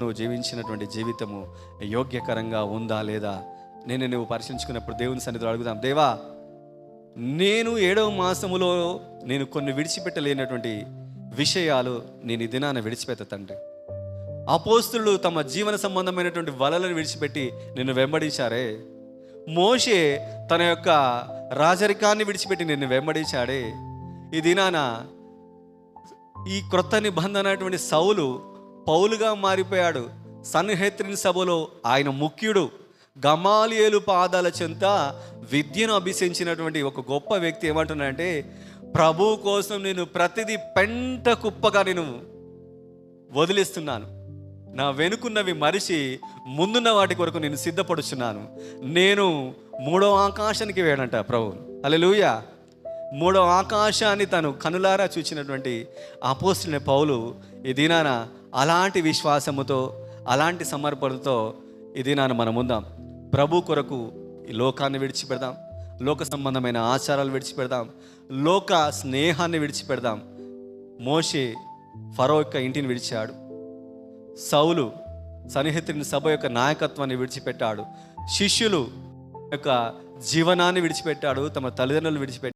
నువ్వు జీవించినటువంటి జీవితము యోగ్యకరంగా ఉందా లేదా నువ్వు పరిశీలించుకున్నప్పుడు దేవుని సన్నిధిలో అడుగుదాం. దేవా, నేను 7వ మాసములో నేను కొన్ని విడిచిపెట్టలేనటువంటి విషయాలు నేను ఈ దినాన విడిచిపెట్ట తండ్రి. అపోస్తులు తమ జీవన సంబంధమైనటువంటి వలలను విడిచిపెట్టి నిన్ను వెంబడించారే. మోషే తన యొక్క రాజరికాన్ని విడిచిపెట్టి నిన్ను వెంబడించాడే. ఈ దినాన ఈ క్రొత్త నిబంధన అటువంటి సౌలు పౌలుగా మారిపోయాడు. సన్హెద్రిన్ సభలో ఆయన ముఖ్యుడు. గమాలియేలు పాదాల చెంత విద్యను అభ్యసించినటువంటి ఒక గొప్ప వ్యక్తి ఏమంటున్నాడంటే, ప్రభు కోసం నేను ప్రతిదీ పెంట కుప్పగా నేను వదిలిస్తున్నాను, నా వెనుకున్నవి మరిచి ముందున్న వాటి కొరకు నేను సిద్ధపడుచున్నాను. నేను 3వ ఆకాశానికి వేడంట ప్రభు. హల్లెలూయా. 3వ ఆకాశాన్ని తను కనులారా చూచినటువంటి అపోస్తలుడైన పౌలు ఈ దినాన అలాంటి విశ్వాసముతో, అలాంటి సమర్పణతో ఈ దినాన మనం ఉందాం. ప్రభు కొరకు ఈ లోకాన్ని విడిచిపెడదాం, లోక సంబంధమైన ఆచారాలు విడిచిపెడదాం, లోక స్నేహాన్ని విడిచిపెడదాం. మోషే ఫరో యొక్క ఇంటిని విడిచాడు. సౌలు సన్హెద్రిన్ సభ యొక్క నాయకత్వాన్ని విడిచిపెట్టాడు. శిష్యులు యొక్క జీవనాన్ని విడిచిపెట్టాడు, తమ తల్లిదండ్రులు విడిచిపెట్టాడు.